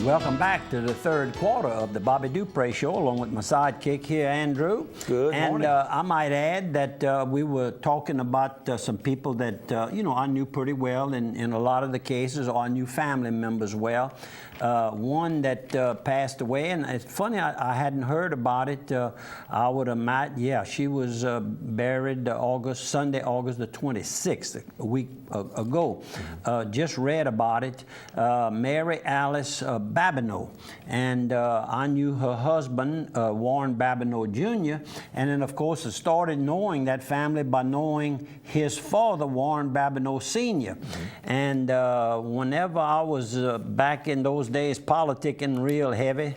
Welcome back to the third quarter of the BOBBY003 show, along with my sidekick here, Andrew. Good morning. And I might add that we were talking about some people that, I knew pretty well in a lot of the cases, or I knew family members well. One that passed away, and it's funny, I hadn't heard about it. I would imagine, yeah, she was buried Sunday, August the 26th, a week ago. Just read about it. Mary Alice Babineau, and I knew her husband, Warren Babineau Jr., and then of course I started knowing that family by knowing his father, Warren Babineau Sr. And whenever I was back in those days politicking real heavy,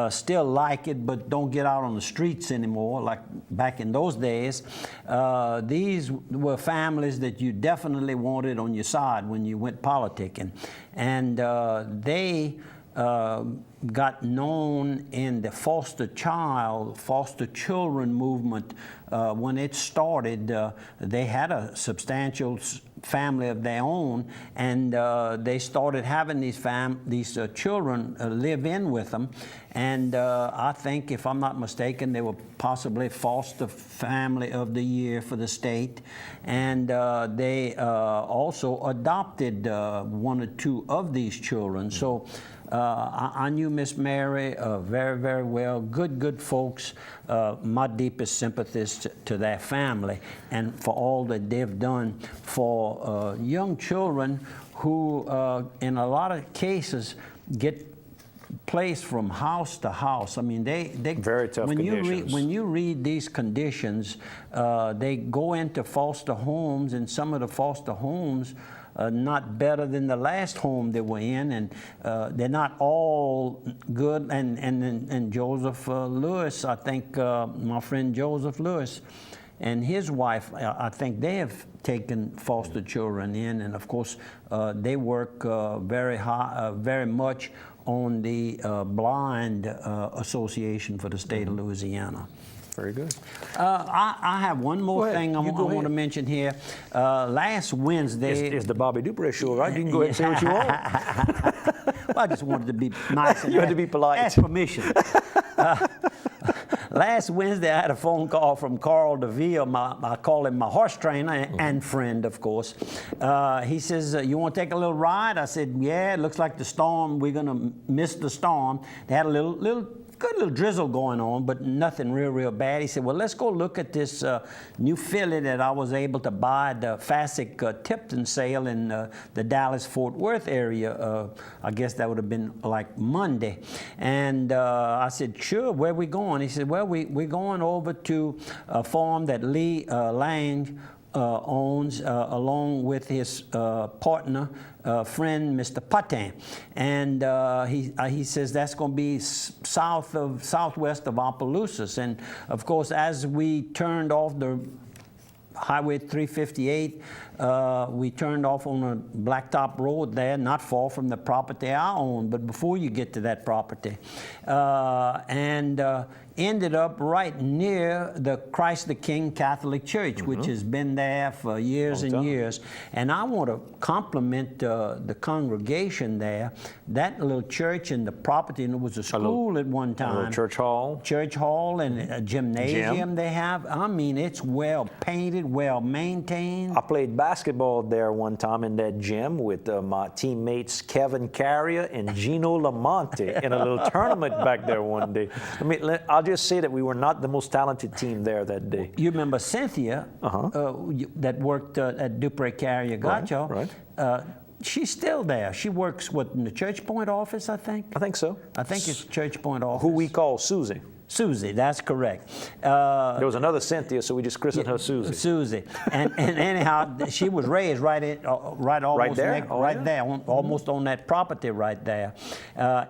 still like it, but don't get out on the streets anymore like back in those days, these were families that you definitely wanted on your side when you went politicking. And they got known in the foster children movement. When it started, they had a substantial family of their own, and they started having these children live in with them. And I think, if I'm not mistaken, they were possibly foster family of the year for the state. And they also adopted one or two of these children. So I knew Miss Mary very, very well. Good folks. My deepest sympathies to their family and for all that they've done for young children who, in a lot of cases, get placed from house to house. I mean, they very tough conditions. When you read these conditions, they go into foster homes, and some of the foster homes not better than the last home they were in, and they're not all good. And Joseph Lewis, I think my friend Joseph Lewis and his wife, I think they have taken foster children in, and of course they work very much on the Blind Association for the state of Louisiana. Very good. I have one more thing I want to mention here. Last Wednesday... It's the BOBBY003 show, right? You can go ahead and say what you want. Well, I just wanted to be nice. You had to be polite. Ask permission. Last Wednesday, I had a phone call from Carl DeVille. I call him my horse trainer and friend, of course. He says, you want to take a little ride? I said, yeah, it looks like the storm, we're going to miss the storm. They had a good little drizzle going on, but nothing real bad. He said, well, let's go look at this new filly that I was able to buy at the Fassick Tipton sale in the Dallas-Fort Worth area. I guess that would have been like Monday. And I said, sure, where are we going? He said, well, we're going over to a farm that Lee Lang owns, along with his partner, friend, Mr. Patin. And he says that's going to be southwest of Opelousas. And of course, as we turned off the Highway 358, we turned off on a blacktop road there, not far from the property I own, but before you get to that property. And ended up right near the Christ the King Catholic Church, which has been there for years and years. And I want to compliment the congregation there. That little church and the property, and it was a school at one time. A little church hall. Church hall and a gymnasium they have. I mean, it's well painted, well maintained. I played basketball there one time in that gym with my teammates Kevin Carrier and Gino Lamonte in a little tournament back there one day. I mean, I'll just say that we were not the most talented team there that day. You remember Cynthia that worked at Dupree Carrier Gotcha? Right. She's still there. She works, in the Church Point office, I think? I think so. I think it's Church Point office. Who we call Susie. Susie, that's correct. There was another Cynthia, so we just christened her Susie. Susie, and anyhow, she was raised right almost there, almost on that property right there.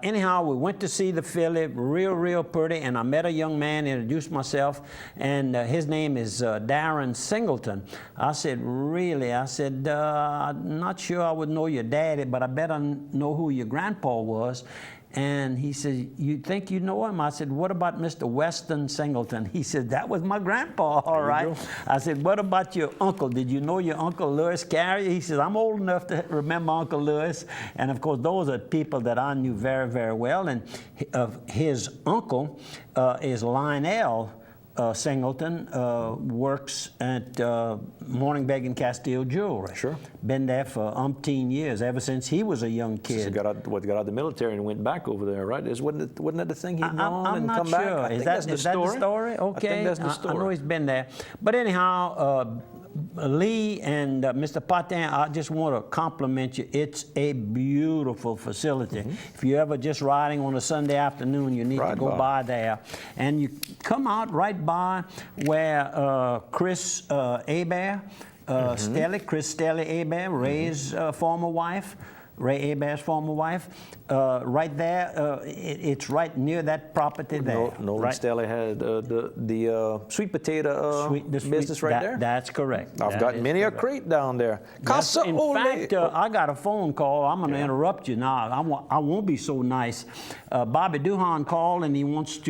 Anyhow, we went to see the filly, real pretty, and I met a young man, introduced myself, and his name is Darren Singleton. I said, really? I said, I'm not sure I would know your daddy, but I bet I know who your grandpa was. And he said, you think you know him? I said, what about Mr. Weston Singleton? He said, that was my grandpa, all right. I said, what about your uncle? Did you know your Uncle Lewis Carrier? He said, I'm old enough to remember Uncle Lewis. And of course, those are people that I knew very, very well. And his uncle is Lionel Singleton, works at Morning Bag and Castile Jewelry. Sure. Been there for umpteen years, ever since he was a young kid. He got out of the military and went back over there, right? Wasn't that the thing? He'd gone and come sure. back? I think that's the story. Okay. I think that's the story. I know he's been there. But anyhow, Lee and Mr. Patin, I just want to compliment you. It's a beautiful facility. If you're ever just riding on a Sunday afternoon, you need to go by there. And you come out right by where Chris Hebert, Chris Stelly-Hebert, Ray's former wife, Ray Hebert's former wife, right there. It's right near that property there. Nolan right? Stelly had the sweet potato business right there? That's correct. I've got many a crate down there. Yes, in fact, I got a phone call. I'm going to interrupt you now. I won't be so nice. Bobby Duhan called, and he wants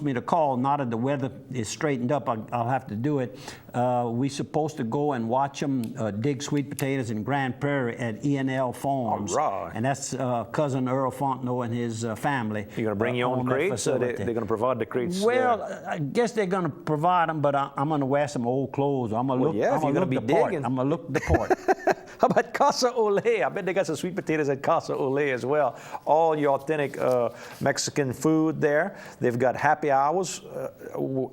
me to call. Now that the weather is straightened up, I'll have to do it. We're supposed to go and watch them dig sweet potatoes in Grand Prairie at E&L Farms. All right. And that's cousin Earl Fontenot and his family. You're going to bring your own crates, or they're going to provide the crates? Well, I guess they're going to provide them, but I'm going to wear some old clothes. I'm going to look. Yeah, if you're going to be digging. I'm going to look the part. How about Casa Ole? I bet they got some sweet potatoes at Casa Ole as well. All your authentic Mexican food there. They've got happy hours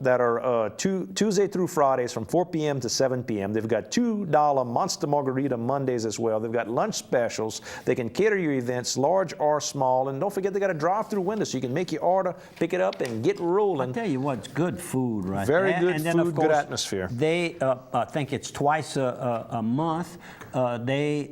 that are Tuesday through Fridays from 4 p.m. to 7 p.m. They've got $2 Monster Margarita Mondays as well. They've got lunch specials. They can cater your events, large or small. And don't forget, they got a drive-through window, so you can make your order, pick it up, and get rolling. I'll tell you what, it's good food right Very there. good and then, food, of course, good atmosphere. They, I think it's twice a month, they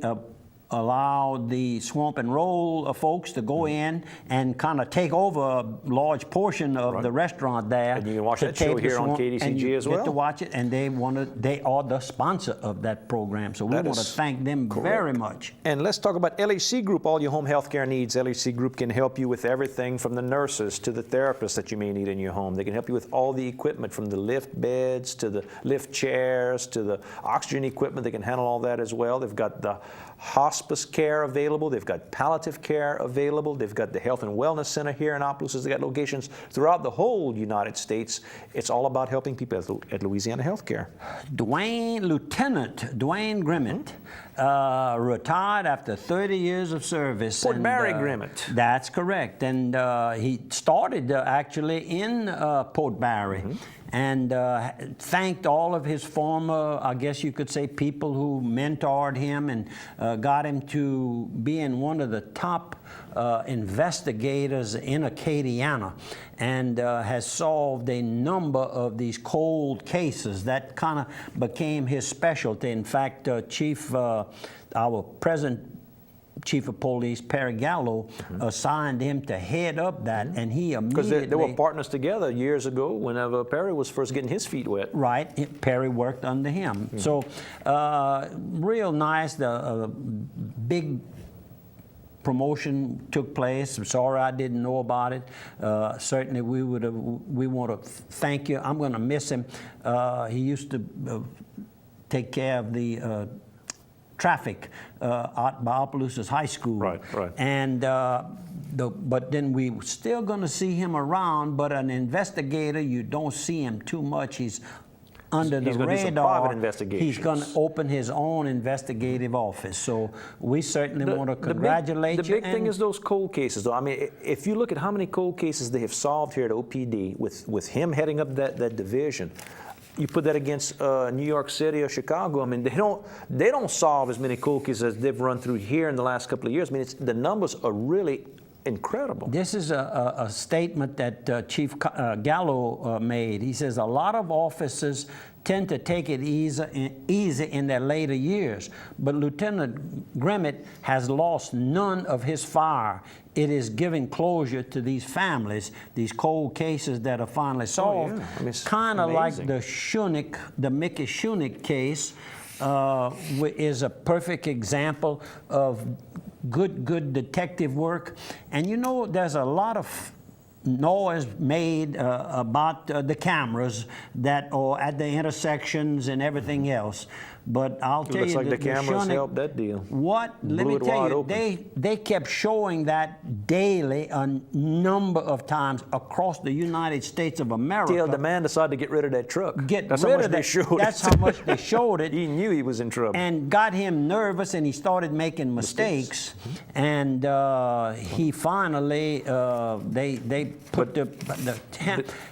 allow the Swamp and Roll folks to go in and kind of take over a large portion of the restaurant there. And you can watch that show here on KDCG as well. Get to watch it, and they are the sponsor of that program. So we want to thank them very much. And let's talk about LHC Group, all your home health care needs. LHC Group can help you with everything from the nurses to the therapists that you may need in your home. They can help you with all the equipment, from the lift beds to the lift chairs to the oxygen equipment. They can handle all that as well. They've got the hospice care available. They've got palliative care available. They've got the Health and Wellness Center here in Opelousas. They've got locations throughout the whole United States. It's all about helping people at Louisiana Healthcare. Lieutenant Dwayne Grimmett retired after 30 years of service. Port Barry Grimmett. That's correct. And he started actually in Port Barry. And thanked all of his former, I guess you could say, people who mentored him and got him to being one of the top investigators in Acadiana, and has solved a number of these cold cases. That kind of became his specialty. In fact, our present Chief of Police, Perry Gallo, assigned him to head up that, and he immediately... Because they were partners together years ago whenever Perry was first getting his feet wet. Right. Perry worked under him. So real nice. The big promotion took place. I'm sorry I didn't know about it. Certainly we want to thank you. I'm going to miss him. He used to take care of the traffic out by Opelousas High School. Right. And but then we still going to see him around, but an investigator, you don't see him too much. He's under the radar. Do some private investigations. He's going to open his own investigative office. So we certainly want to congratulate you. The big thing is those cold cases, though. I mean, if you look at how many cold cases they have solved here at OPD with him heading up that division, you put that against New York City or Chicago. I mean, they don't solve as many cold cases as they've run through here in the last couple of years. I mean, the numbers are really incredible. This is a statement that Chief Gallo made. He says a lot of officers tend to take it easy in their later years, but Lieutenant Grimmett has lost none of his fire. It is giving closure to these families, these cold cases that are finally solved. Oh, yeah. I mean, kind of like the Mickey Shunick case is a perfect example of good detective work. And you know, there's a lot of noise made about the cameras that are at the intersections and everything else. But I'll tell Looks you, like the cameras Shunnick, helped that deal. what? Let Blew me it tell wide you, open. they kept showing that daily a number of times across the United States of America. Till the man decided to get rid of that truck. rid That's how much of they that. showed That's it. how much they showed it. He knew he was in trouble. And got him nervous, and he started making mistakes. And he finally, they put the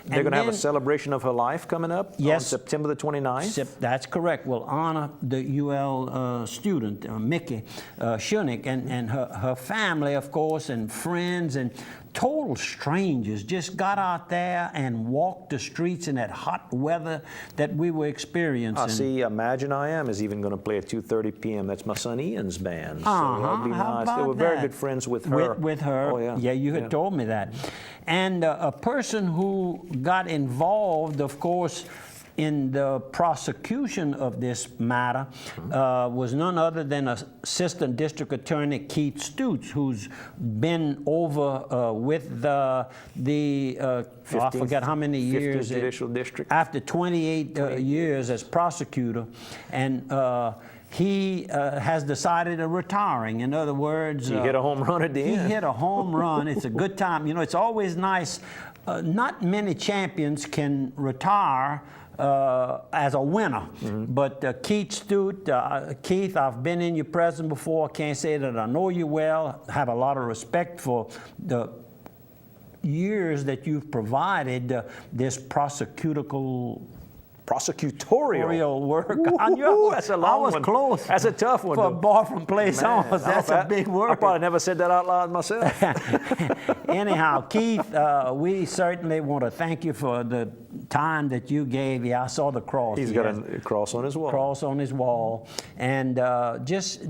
They're going to have a celebration of her life coming up on September the 29th. That's correct. We'll honor the UL student, Mickey Shunnick, and her family, of course, and friends, and total strangers just got out there and walked the streets in that hot weather that we were experiencing. I see. Imagine I Am is even going to play at 2:30 p.m. That's my son Ian's band. So that'll be How nice. They about were very that? good friends with her. With her. Oh, yeah. Yeah, you had told me that. And a person who got involved, of course, in the prosecution of this matter was none other than Assistant District Attorney Keith Stutes, who's been over with I forget how many years. 50th Judicial District. After 28 years as prosecutor. And he has decided to retiring. In other words, He hit a home run at the end. He hit a home run. It's a good time. You know, it's always nice. Not many champions can retire as a winner. But Keith Stute, Keith, I've been in your presence before. I can't say that I know you well. I have a lot of respect for the years that you've provided this prosecutorial work. I knew that's a long I was one. close. That's a tough one. For a bar from place on. That's a big word. I probably never said that out loud myself. Anyhow, Keith, we certainly want to thank you for the time that you gave. Yeah, I saw the cross. He's got a cross on his wall. Cross on his wall. And just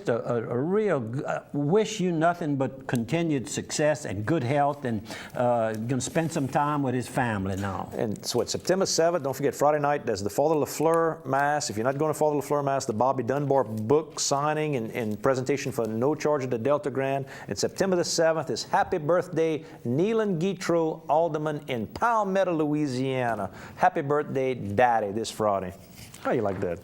a real, wish you nothing but continued success and good health, and going to spend some time with his family now. And so it's September 7th. Don't forget, Friday night, there's the Father LaFleur Mass. If you're not going to Father LaFleur Mass, the Bobby Dunbar book signing and presentation for no charge at the Delta Grand. And September the 7th is Happy Birthday, Neelan Guitro, Alderman in Palmetto, Louisiana. Happy birthday, Daddy, this Friday. How you like that?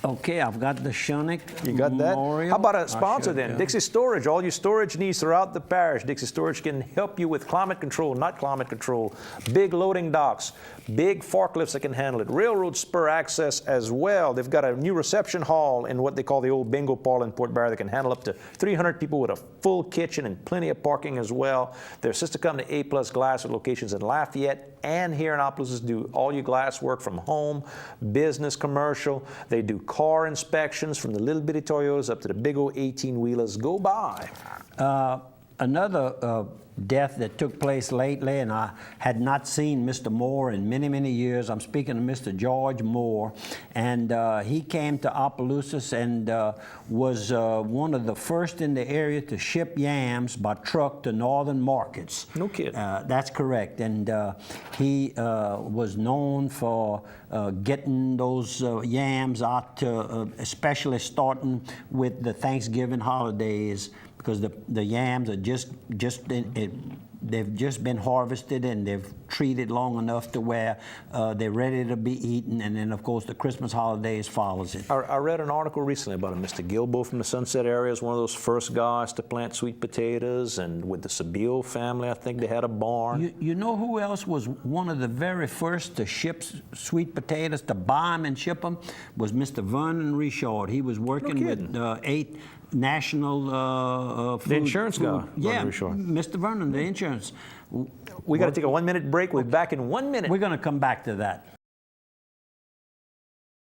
Okay, I've got the Shunnick You got that? Memorial. How about a sponsor I should, then? yeah. Dixie Storage. All your storage needs throughout the parish. Dixie Storage can help you with climate control, not climate control. Big loading docks, big forklifts that can handle it. Railroad spur access as well. They've got a new reception hall in what they call the old bingo parlor in Port Barre that can handle up to 300 people with a full kitchen and plenty of parking as well. Their sister company A+ Glass with locations in Lafayette and here in Opelousas do all your glass work from home, business, commercial. They do car inspections from the little bitty Toyotas up to the big old 18-wheelers. Go by. Another death that took place lately, and I had not seen Mr. Moore in many, many years. I'm speaking of Mr. George Moore, and he came to Opelousas and was one of the first in the area to ship yams by truck to northern markets. No kidding. That's correct, and he was known for getting those yams out to, especially starting with the Thanksgiving holidays, because the yams are they've just been harvested and they've treated long enough to where they're ready to be eaten, and then of course the Christmas holidays follows it. I read an article recently about a Mr. Gilbo from the Sunset area is one of those first guys to plant sweet potatoes, and with the Sabille family, I think they had a barn. You know who else was one of the very first to ship sweet potatoes, to buy them and ship them, was Mr. Vernon Richard. He was working with 8 national food. The insurance guy, Yeah, Vernon Richard. Mr. Vernon, the insurance. We got to take a 1-minute break. We'll be back in 1 minute. We're going to come back to that.